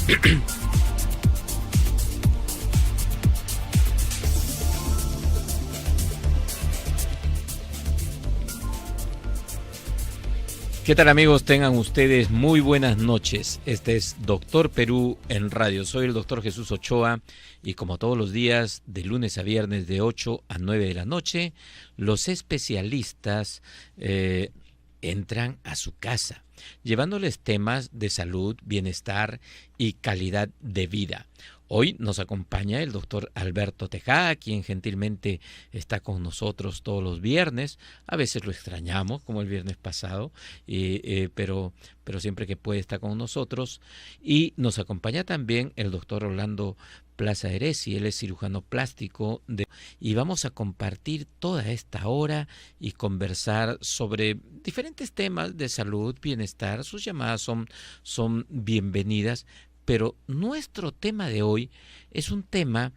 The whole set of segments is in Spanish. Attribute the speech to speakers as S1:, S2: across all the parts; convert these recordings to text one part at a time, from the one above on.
S1: ¿Qué tal, amigos? Tengan ustedes muy buenas noches. Este es Doctor Perú en radio. Soy el doctor Jesús Ochoa y como todos los días, de lunes a viernes de 8 a 9 de la noche, los especialistas entran a su casa, llevándoles temas de salud, bienestar y calidad de vida. Hoy nos acompaña el doctor Alberto Tejada, quien gentilmente está con nosotros todos los viernes. A veces lo extrañamos, como el viernes pasado, pero siempre que puede está con nosotros. Y nos acompaña también el doctor Orlando Plaza Heresi, él es cirujano plástico, y vamos a compartir toda esta hora y conversar sobre diferentes temas de salud, bienestar. Sus llamadas son bienvenidas. Pero nuestro tema de hoy es un tema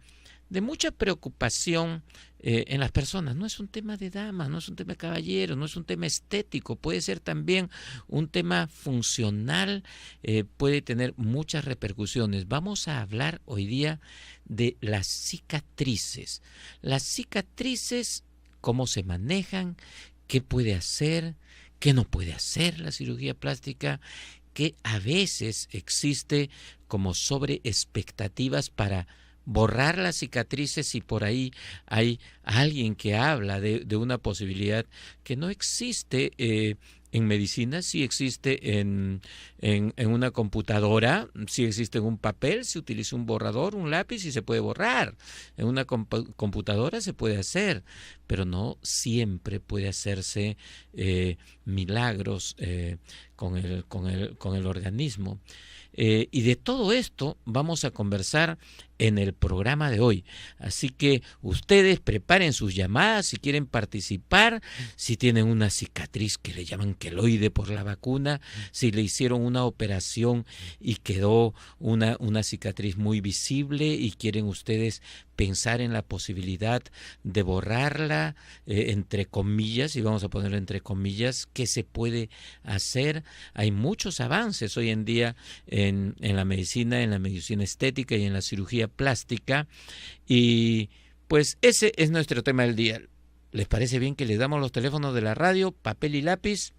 S1: de mucha preocupación en las personas. No es un tema de damas, no es un tema de caballeros, no es un tema estético, puede ser también un tema funcional, puede tener muchas repercusiones. Vamos a hablar hoy día de las cicatrices. Las cicatrices, cómo se manejan, qué puede hacer, qué no puede hacer la cirugía plástica, que a veces existe como sobre expectativas para borrar las cicatrices y por ahí hay alguien que habla de una posibilidad que no existe en medicina, sí existe en una computadora, sí existe en un papel, se utiliza un borrador, un lápiz y se puede borrar. En una computadora se puede hacer, pero no siempre puede hacerse milagros con el organismo. Y de todo esto vamos a conversar en el programa de hoy. Así que ustedes preparen sus llamadas si quieren participar, si tienen una cicatriz que le llaman queloide por la vacuna, si le hicieron una operación y quedó una cicatriz muy visible y quieren ustedes pensar en la posibilidad de borrarla, entre comillas, y vamos a ponerlo entre comillas, ¿qué se puede hacer? Hay muchos avances hoy en día en la medicina estética y en la cirugía plástica, y pues ese es nuestro tema del día. ¿Les parece bien que les damos los teléfonos de la radio, papel y lápiz?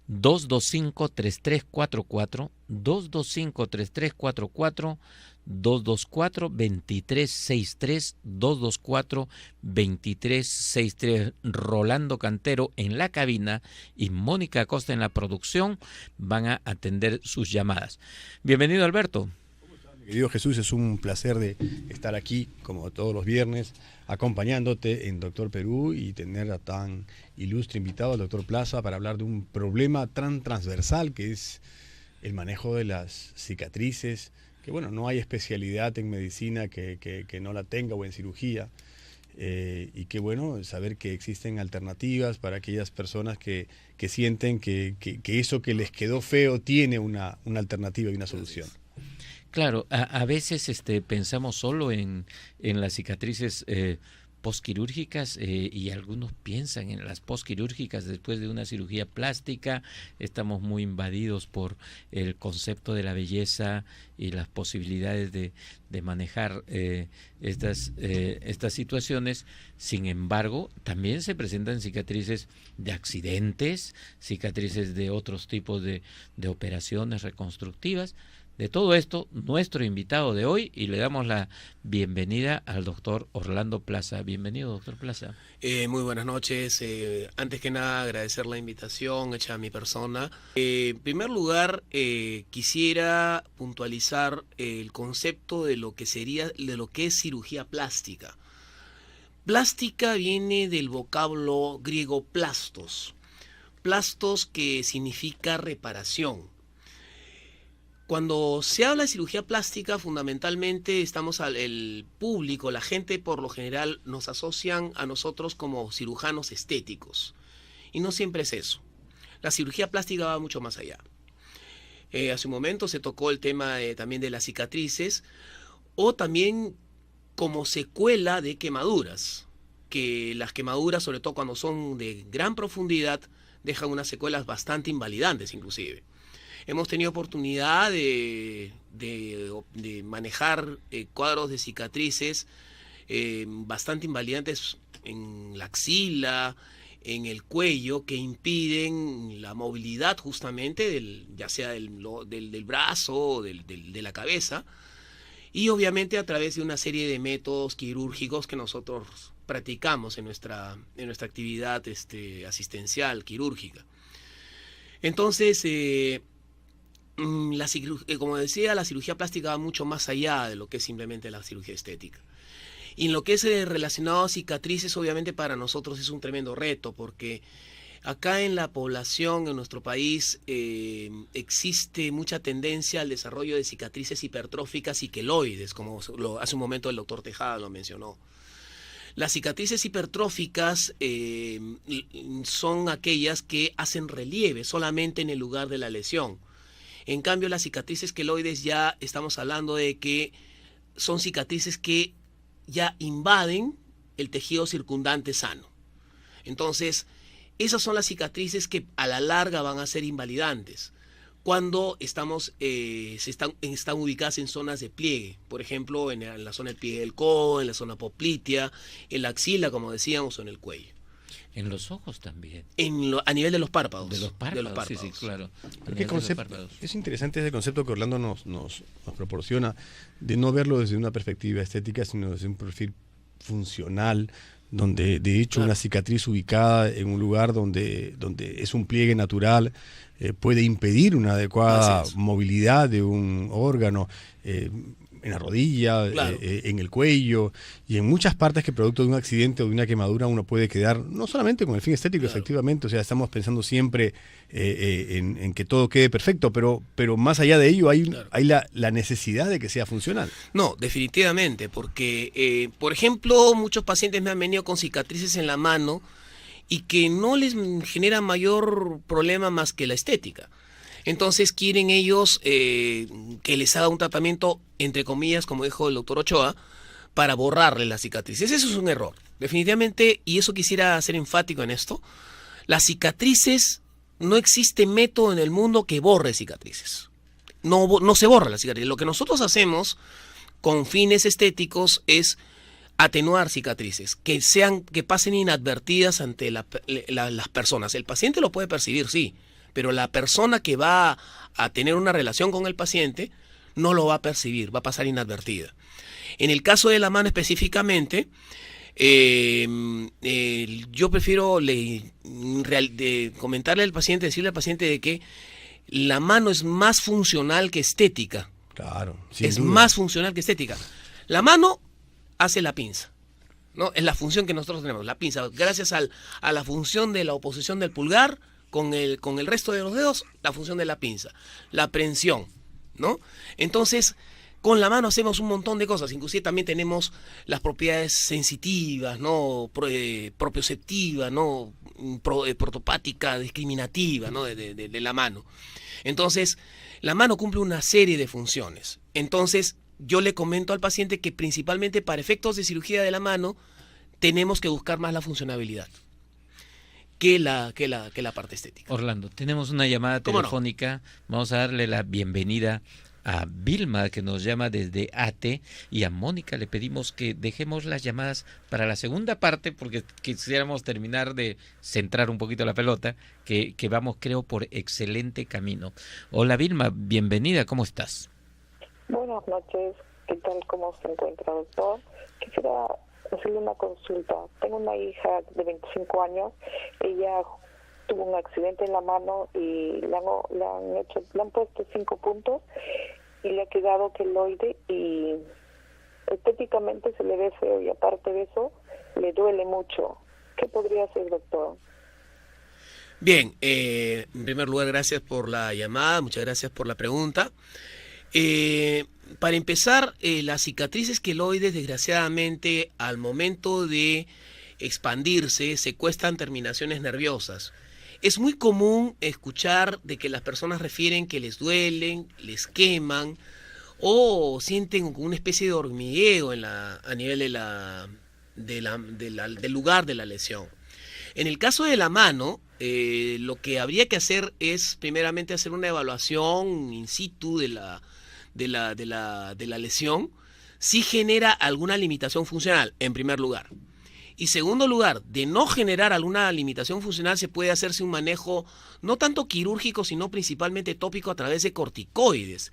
S1: 225-3344, 225-3344, 224-2363, 224-2363. Rolando Cantero en la cabina y Mónica Acosta en la producción van a atender sus llamadas. Bienvenido, Alberto.
S2: Querido Jesús, es un placer de estar aquí, como todos los viernes, acompañándote en Doctor Perú y tener a tan ilustre invitado, al doctor Plaza, para hablar de un problema tan transversal que es el manejo de las cicatrices, que bueno, no hay especialidad en medicina que no la tenga, o en cirugía, y qué bueno saber que existen alternativas para aquellas personas que sienten que eso que les quedó feo tiene una alternativa y una solución.
S1: Claro, a veces pensamos solo en las cicatrices posquirúrgicas y algunos piensan en las posquirúrgicas después de una cirugía plástica. Estamos muy invadidos por el concepto de la belleza y las posibilidades de manejar estas situaciones. Sin embargo, también se presentan cicatrices de accidentes, cicatrices de otros tipos de operaciones reconstructivas. De todo esto, nuestro invitado de hoy, y le damos la bienvenida al doctor Orlando Plaza. Bienvenido, doctor Plaza.
S3: Muy buenas noches. Antes que nada, agradecer la invitación hecha a mi persona. En primer lugar, quisiera puntualizar el concepto de lo que es cirugía plástica. Plástica viene del vocablo griego plastos. Plastos, que significa reparación. Cuando se habla de cirugía plástica, fundamentalmente el público, la gente por lo general nos asocian a nosotros como cirujanos estéticos. Y no siempre es eso. La cirugía plástica va mucho más allá. Hace un momento se tocó el tema también de las cicatrices, o también como secuela de quemaduras, que las quemaduras, sobre todo cuando son de gran profundidad, dejan unas secuelas bastante invalidantes inclusive. hemos tenido oportunidad de manejar cuadros de cicatrices bastante invalidantes en la axila, en el cuello, que impiden la movilidad justamente ya sea del brazo o de la cabeza, y obviamente a través de una serie de métodos quirúrgicos que nosotros practicamos en nuestra actividad asistencial quirúrgica. Entonces, como decía, la cirugía plástica va mucho más allá de lo que es simplemente la cirugía estética. Y en lo que es relacionado a cicatrices, obviamente para nosotros es un tremendo reto, porque acá en la población, en nuestro país, existe mucha tendencia al desarrollo de cicatrices hipertróficas y queloides, como hace un momento el doctor Tejada lo mencionó. Las cicatrices hipertróficas son aquellas que hacen relieve solamente en el lugar de la lesión. En cambio, las cicatrices queloides ya estamos hablando de que son cicatrices que ya invaden el tejido circundante sano. Entonces, esas son las cicatrices que a la larga van a ser invalidantes cuando están ubicadas en zonas de pliegue, por ejemplo, en la zona del pliegue del codo, en la zona poplitea, en la axila, como decíamos, o en el cuello.
S1: En los ojos también.
S3: A nivel de los párpados.
S1: De los párpados, sí, claro.
S2: Es interesante ese concepto que Orlando nos proporciona, de no verlo desde una perspectiva estética, sino desde un perfil funcional, donde de hecho una cicatriz ubicada en un lugar donde es un pliegue natural puede impedir una adecuada movilidad de un órgano, en la rodilla, en el cuello y en muchas partes que producto de un accidente o de una quemadura uno puede quedar, no solamente con el fin estético, efectivamente, o sea, estamos pensando siempre en que todo quede perfecto, pero más allá de ello hay la necesidad de que sea funcional.
S3: No, definitivamente, porque, por ejemplo, muchos pacientes me han venido con cicatrices en la mano y que no les genera mayor problema más que la estética. Entonces quieren ellos que les haga un tratamiento, entre comillas, como dijo el doctor Ochoa, para borrarle las cicatrices. Eso es un error, definitivamente, y eso quisiera ser enfático en esto. Las cicatrices, no existe método en el mundo que borre cicatrices. No se borra la cicatriz. Lo que nosotros hacemos con fines estéticos es atenuar cicatrices, que pasen inadvertidas ante las personas. El paciente lo puede percibir, sí, pero la persona que va a tener una relación con el paciente no lo va a percibir, va a pasar inadvertida. En el caso de la mano específicamente, yo prefiero comentarle al paciente, decirle al paciente de que la mano es más funcional que estética.
S2: Claro,
S3: es más funcional que estética. La mano hace la pinza, ¿no? Es la función que nosotros tenemos, la pinza. Gracias a la función de la oposición del pulgar con el resto de los dedos, la función de la pinza, la aprehensión, ¿no? Entonces, con la mano hacemos un montón de cosas, inclusive también tenemos las propiedades sensitivas, ¿no? Propioceptivas, ¿no? Protopática, discriminativa, ¿no? de la mano. Entonces, la mano cumple una serie de funciones. Entonces, yo le comento al paciente que principalmente para efectos de cirugía de la mano tenemos que buscar más la funcionabilidad que la parte estética.
S1: Orlando, tenemos una llamada telefónica. No? Vamos a darle la bienvenida a Vilma, que nos llama desde ATE, y a Mónica le pedimos que dejemos las llamadas para la segunda parte, porque quisiéramos terminar de centrar un poquito la pelota, que vamos, creo, por excelente camino. Hola Vilma, bienvenida, ¿cómo estás?
S4: Buenas noches, ¿qué tal? ¿Cómo se encuentra, doctor? Quisiera hacerle una consulta. Tengo una hija de 25 años, ella tuvo un accidente en la mano y le han puesto 5 puntos y le ha quedado queloide y estéticamente se le ve feo y aparte de eso le duele mucho. ¿Qué podría hacer, doctor?
S3: Bien, en primer lugar, gracias por la llamada, muchas gracias por la pregunta. Para empezar, las cicatrices queloides, desgraciadamente, al momento de expandirse, secuestran terminaciones nerviosas. Es muy común escuchar de que las personas refieren que les duelen, les queman o sienten una especie de hormigueo a nivel del lugar de la lesión. En el caso de la mano, lo que habría que hacer es primeramente hacer una evaluación in situ de la lesión, si genera alguna limitación funcional, en primer lugar. Y segundo lugar, de no generar alguna limitación funcional, se puede hacerse un manejo no tanto quirúrgico, sino principalmente tópico a través de corticoides.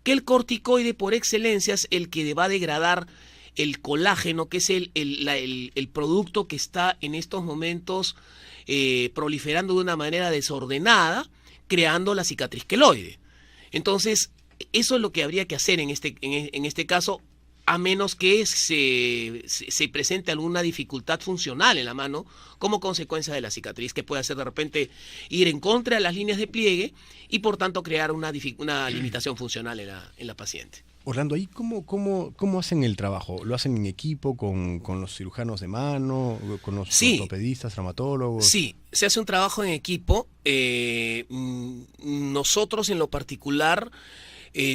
S3: Que el corticoide por excelencia es el que va a degradar el colágeno, que es el producto que está en estos momentos proliferando de una manera desordenada, creando la cicatriz queloide. Entonces, eso es lo que habría que hacer en este caso, a menos que se presente alguna dificultad funcional en la mano como consecuencia de la cicatriz, que puede hacer de repente ir en contra de las líneas de pliegue y por tanto crear una limitación funcional en la paciente.
S2: Orlando, ¿ahí cómo hacen el trabajo? ¿Lo hacen en equipo con los cirujanos de mano, con los ortopedistas, traumatólogos? Sí,
S3: se hace un trabajo en equipo. Nosotros en lo particular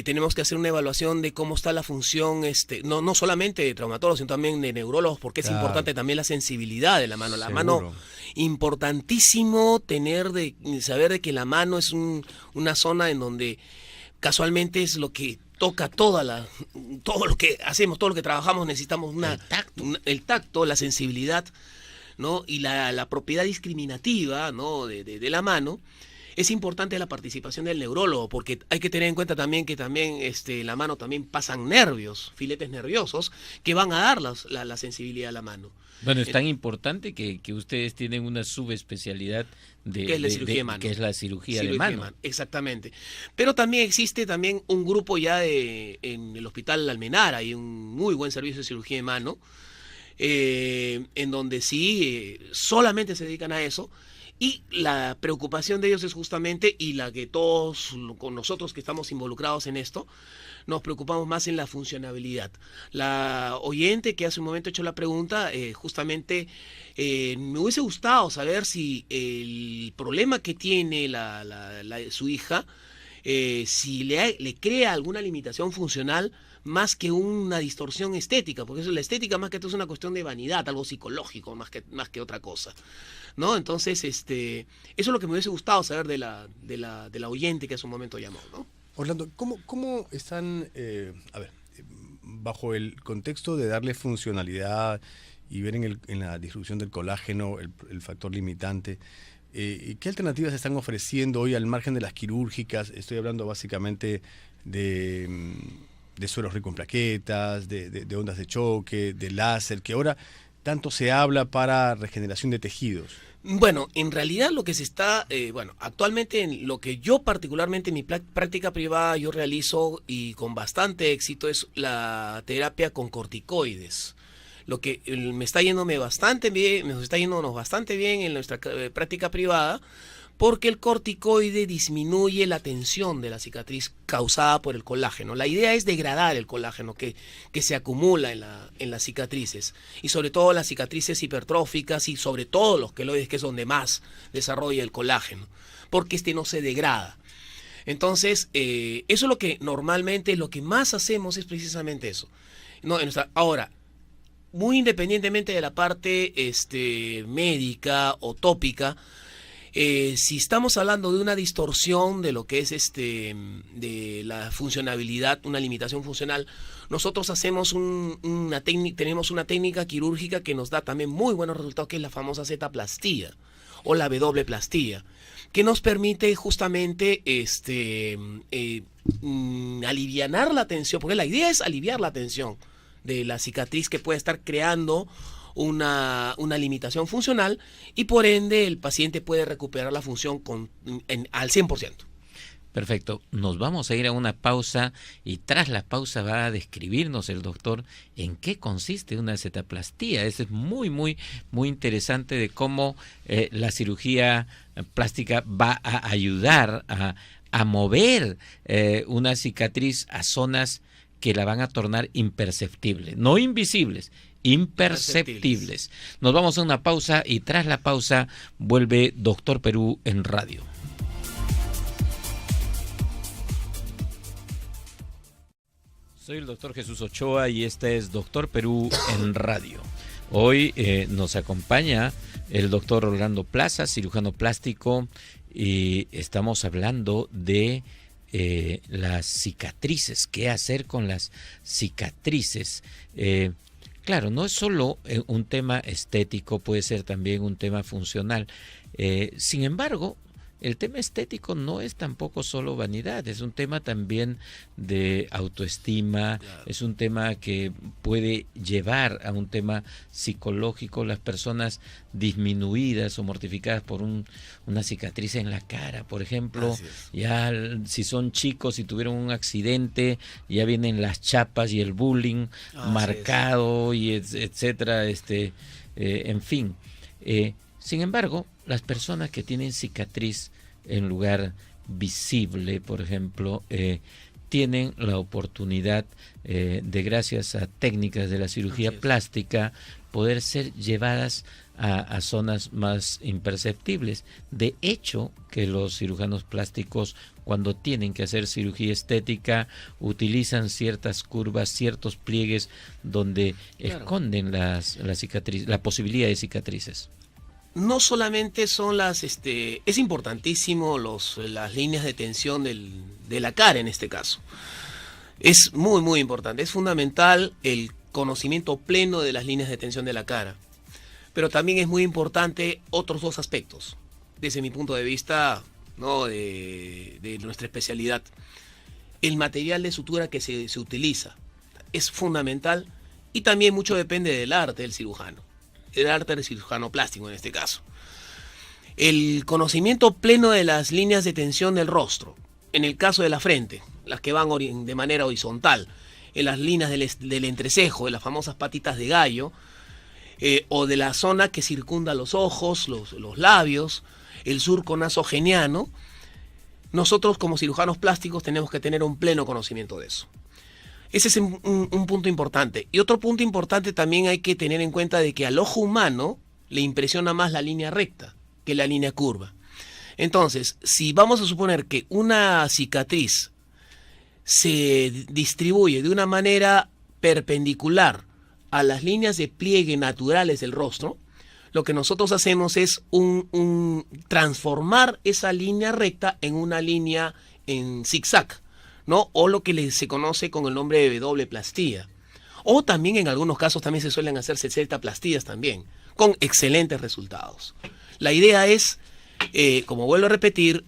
S3: tenemos que hacer una evaluación de cómo está la función, no solamente de traumatólogos, sino también de neurólogos, porque es importante también la sensibilidad de la mano. La mano, importantísimo saber de que la mano es una zona en donde casualmente es lo que toca todo lo que hacemos, todo lo que trabajamos, necesitamos el tacto, la sensibilidad, ¿no? Y la propiedad discriminativa, ¿no? de la mano. Es importante la participación del neurólogo, porque hay que tener en cuenta también que la mano también pasan nervios, filetes nerviosos, que van a dar la sensibilidad a la mano.
S1: Bueno, es tan importante que ustedes tienen una subespecialidad
S3: que es la cirugía de mano.
S1: Que es la cirugía de mano.
S3: Exactamente. Pero también existe un grupo ya en el Hospital Almenara, hay un muy buen servicio de cirugía de mano, en donde solamente se dedican a eso. Y la preocupación de ellos es justamente, y la que todos con nosotros que estamos involucrados en esto, nos preocupamos más en la funcionabilidad. La oyente que hace un momento ha hecho la pregunta, justamente me hubiese gustado saber si el problema que tiene su hija, si le crea alguna limitación funcional más que una distorsión estética, porque la estética más que todo es una cuestión de vanidad, algo psicológico más que otra cosa, ¿no? Entonces, eso es lo que me hubiese gustado saber de la oyente que hace un momento llamó, ¿no?
S2: Orlando, ¿cómo están, bajo el contexto de darle funcionalidad y ver en la distribución del colágeno el factor limitante, qué alternativas están ofreciendo hoy al margen de las quirúrgicas? Estoy hablando básicamente de sueros ricos en plaquetas, de ondas de choque, de láser, que ahora tanto se habla para regeneración de tejidos.
S3: Bueno, en realidad lo que se está, actualmente en lo que yo particularmente en mi práctica privada yo realizo y con bastante éxito es la terapia con corticoides. Lo que me está yéndome bastante bien, nos está yéndonos bastante bien en nuestra práctica privada, porque el corticoide disminuye la tensión de la cicatriz causada por el colágeno. La idea es degradar el colágeno que se acumula en las cicatrices, y sobre todo las cicatrices hipertróficas y sobre todo los queloides, que es donde más desarrolla el colágeno, porque no se degrada. Entonces, eso es lo que normalmente, lo que más hacemos es precisamente eso. No, ahora, muy independientemente de la parte médica o tópica, si estamos hablando de una distorsión de lo que es de la funcionabilidad, una limitación funcional, nosotros hacemos tenemos una técnica quirúrgica que nos da también muy buenos resultados, que es la famosa Z-plastía o la W-plastía, que nos permite justamente alivianar la tensión, porque la idea es aliviar la tensión de la cicatriz que puede estar creando una limitación funcional, y por ende el paciente puede recuperar la función al 100%.
S1: Perfecto. Nos vamos a ir a una pausa, y tras la pausa va a describirnos el doctor en qué consiste una Z-plastía. Eso es muy, muy, muy interesante, de cómo la cirugía plástica va a ayudar a mover una cicatriz a zonas que la van a tornar imperceptibles, no invisibles, imperceptibles. Nos vamos a una pausa, y tras la pausa vuelve Doctor Perú en radio. Soy el doctor Jesús Ochoa y este es Doctor Perú en radio. Hoy nos acompaña el doctor Orlando Plaza, cirujano plástico, y estamos hablando de las cicatrices, qué hacer con las cicatrices. Claro, no es solo un tema estético, puede ser también un tema funcional. Sin embargo, el tema estético no es tampoco solo vanidad, es un tema también de autoestima, claro. Es un tema que puede llevar a un tema psicológico. Las personas disminuidas o mortificadas por una cicatriz en la cara, por ejemplo, ya si son chicos y tuvieron un accidente, ya vienen las chapas y el bullying marcado y etcétera, en fin. Sin embargo, las personas que tienen cicatriz en lugar visible, por ejemplo, tienen la oportunidad de, gracias a técnicas de la cirugía plástica, poder ser llevadas a zonas más imperceptibles. De hecho, que los cirujanos plásticos, cuando tienen que hacer cirugía estética, utilizan ciertas curvas, ciertos pliegues donde esconden las cicatrices, la posibilidad de cicatrices.
S3: No solamente son es importantísimo las líneas de tensión de la cara en este caso. Es muy, muy importante. Es fundamental el conocimiento pleno de las líneas de tensión de la cara. Pero también es muy importante otros dos aspectos, desde mi punto de vista, ¿no? de nuestra especialidad. El material de sutura que se utiliza es fundamental, y también mucho depende del arte del cirujano. El arte del cirujano plástico en este caso. El conocimiento pleno de las líneas de tensión del rostro, en el caso de la frente, las que van de manera horizontal, en las líneas del entrecejo, de las famosas patitas de gallo, o de la zona que circunda los ojos, los labios, el surco nasogeniano, nosotros como cirujanos plásticos tenemos que tener un pleno conocimiento de eso. Ese es un punto importante. Y otro punto importante también hay que tener en cuenta de que al ojo humano le impresiona más la línea recta que la línea curva. Entonces, si vamos a suponer que una cicatriz se distribuye de una manera perpendicular a las líneas de pliegue naturales del rostro, lo que nosotros hacemos es transformar esa línea recta en una línea en zigzag, ¿no? O lo que se conoce con el nombre de doble-plastía. O también en algunos casos también se suelen hacer 60 plastías también, con excelentes resultados. La idea es, como vuelvo a repetir,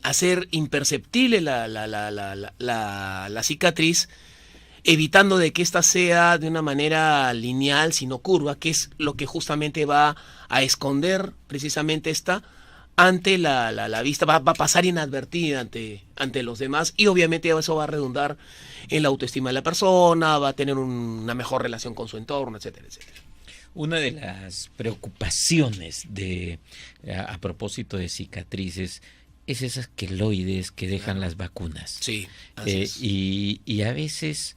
S3: hacer imperceptible la cicatriz, evitando de que ésta sea de una manera lineal, sino curva, que es lo que justamente va a esconder precisamente esta ante la vista, va a pasar inadvertida ante los demás, y obviamente eso va a redundar en la autoestima de la persona, va a tener una mejor relación con su entorno, etcétera, etcétera.
S1: Una de las preocupaciones a propósito de cicatrices es esas queloides que dejan las vacunas.
S3: Sí, así es.
S1: Y a veces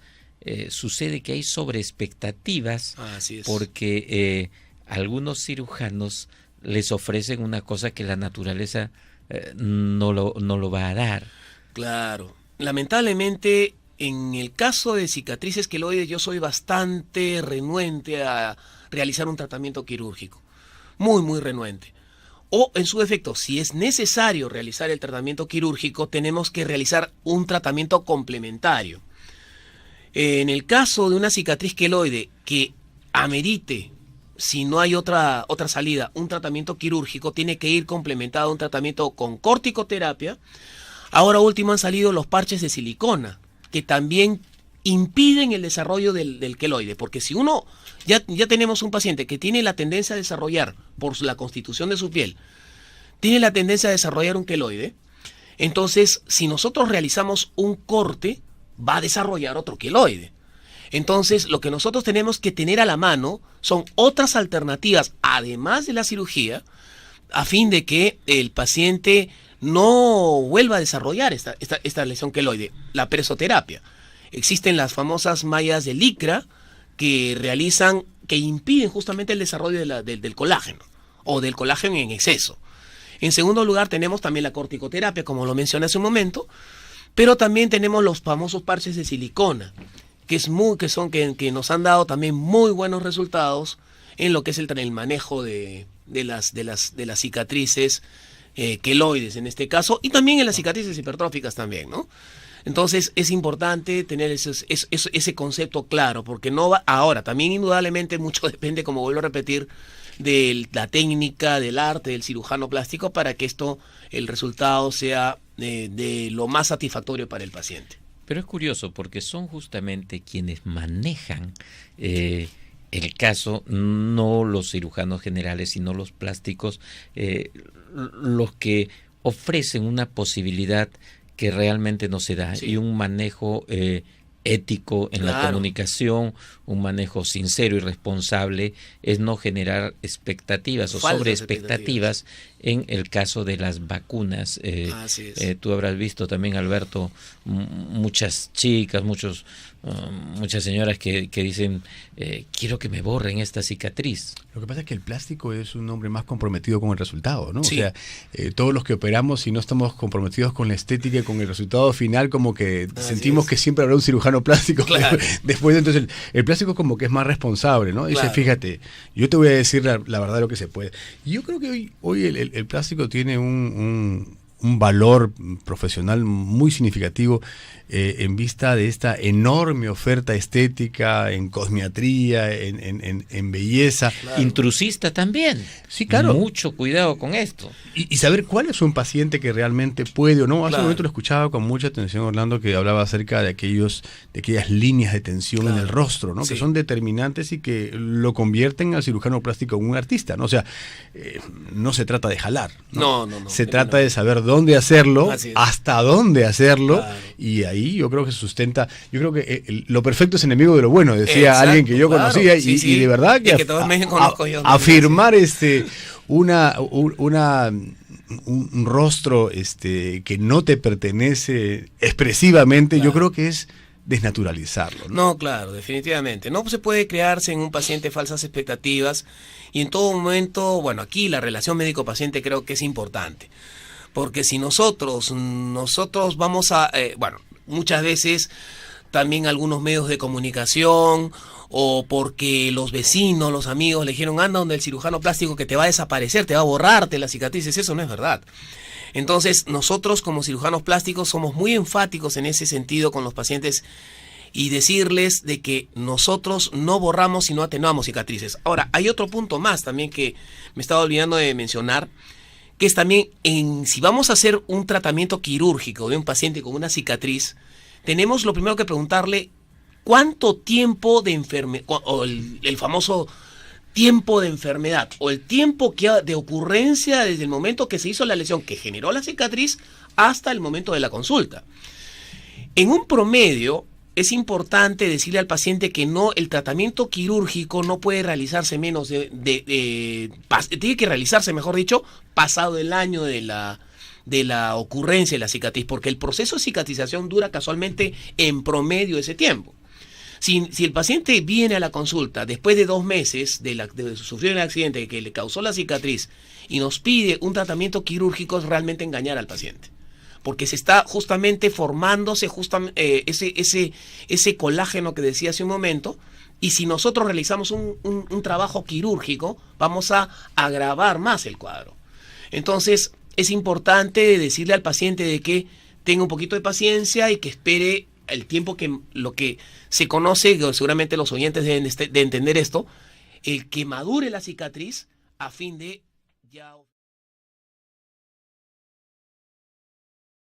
S1: sucede que hay sobreexpectativas porque algunos cirujanos les ofrecen una cosa que la naturaleza no lo va a dar.
S3: Claro. Lamentablemente, en el caso de cicatrices queloides, yo soy bastante renuente a realizar un tratamiento quirúrgico. Muy, muy renuente. O, en su defecto, si es necesario realizar el tratamiento quirúrgico, tenemos que realizar un tratamiento complementario. En el caso de una cicatriz queloide que amerite, si no hay otra salida, un tratamiento quirúrgico, tiene que ir complementado a un tratamiento con corticoterapia. Ahora último han salido los parches de silicona, que también impiden el desarrollo del queloide, porque si uno, ya tenemos un paciente que tiene la tendencia a desarrollar, por la constitución de su piel, tiene la tendencia a desarrollar un queloide, entonces si nosotros realizamos un corte, va a desarrollar otro queloide. Entonces, lo que nosotros tenemos que tener a la mano son otras alternativas, además de la cirugía, a fin de que el paciente no vuelva a desarrollar esta lesión queloide. La presoterapia. Existen las famosas mallas de licra que impiden justamente el desarrollo del colágeno, o del colágeno en exceso. En segundo lugar, tenemos también la corticoterapia, como lo mencioné hace un momento, pero también tenemos los famosos parches de silicona, que nos han dado también muy buenos resultados en lo que es el manejo de las cicatrices queloides en este caso, y también en las cicatrices hipertróficas también, ¿no? Entonces es importante tener ese concepto claro, porque no va ahora, también indudablemente mucho depende, como vuelvo a repetir, de la técnica, del arte, del cirujano plástico, para que el resultado sea de lo más satisfactorio para el paciente.
S1: Pero es curioso porque son justamente quienes manejan el caso, no los cirujanos generales, sino los plásticos, los que ofrecen una posibilidad que realmente no se da, sí, y un manejo ético en la comunicación, un manejo sincero y responsable, es no generar expectativas o sobre expectativas en el caso de las vacunas.
S3: Así es.
S1: Tú habrás visto también, Alberto, muchas chicas, muchas señoras que dicen, quiero que me borren esta cicatriz.
S2: Lo que pasa es que el plástico es un hombre más comprometido con el resultado, ¿no?
S3: Sí.
S2: O sea, todos los que operamos, si no estamos comprometidos con la estética y con el resultado final, como que sentimos que siempre habrá un cirujano plástico.
S3: Claro.
S2: Después, entonces, el plástico como que es más responsable, ¿no? Dice,
S3: claro,
S2: fíjate, yo te voy a decir la verdad de lo que se puede. Y yo creo que hoy el plástico tiene un valor profesional muy significativo en vista de esta enorme oferta estética en cosmiatría, en belleza.
S1: Claro. Intrusista también.
S2: Sí, claro.
S1: Mucho cuidado con esto.
S2: Y saber cuál es un paciente que realmente puede o no. Hace
S3: claro,
S2: un momento lo escuchaba con mucha atención, Orlando, que hablaba acerca de aquellas líneas de tensión, claro, en el rostro, ¿no? Sí. Que son determinantes y que lo convierten al cirujano plástico en un artista, ¿no? O sea, no se trata de jalar, ¿no?
S3: No.
S2: Se trata de saber dónde hacerlo, hasta dónde hacerlo, claro, y ahí yo creo que se sustenta. Yo creo que lo perfecto es enemigo de lo bueno, decía
S3: exacto,
S2: alguien que yo conocía,
S3: sí,
S2: y de verdad que, afirmar un rostro que no te pertenece expresivamente, claro, yo creo que es desnaturalizarlo, ¿no?
S3: No, claro, definitivamente. No se puede crearse en un paciente falsas expectativas, y en todo momento, bueno, aquí la relación médico-paciente creo que es importante, porque si nosotros vamos a, muchas veces también algunos medios de comunicación, o porque los vecinos, los amigos le dijeron, anda donde el cirujano plástico que te va a desaparecer, te va a borrarte las cicatrices, eso no es verdad. Entonces nosotros como cirujanos plásticos somos muy enfáticos en ese sentido con los pacientes, y decirles de que nosotros no borramos sino atenuamos cicatrices. Ahora, hay otro punto más también que me estaba olvidando de mencionar, que es también si vamos a hacer un tratamiento quirúrgico de un paciente con una cicatriz, tenemos lo primero que preguntarle cuánto tiempo de enfermedad, o el famoso tiempo de enfermedad, o el tiempo de ocurrencia desde el momento que se hizo la lesión que generó la cicatriz hasta el momento de la consulta. En un promedio es importante decirle al paciente que el tratamiento quirúrgico no puede realizarse menos tiene que realizarse, mejor dicho, pasado el año de la ocurrencia de la cicatriz, porque el proceso de cicatrización dura casualmente en promedio ese tiempo. Si el paciente viene a la consulta después de 2 meses de sufrir un accidente que le causó la cicatriz y nos pide un tratamiento quirúrgico, es realmente engañar al paciente, porque se está justamente formándose ese colágeno que decía hace un momento, y si nosotros realizamos un trabajo quirúrgico, vamos a agravar más el cuadro. Entonces, es importante decirle al paciente de que tenga un poquito de paciencia y que espere el tiempo lo que se conoce, seguramente los oyentes deben de entender esto, el que madure la cicatriz a fin de ya...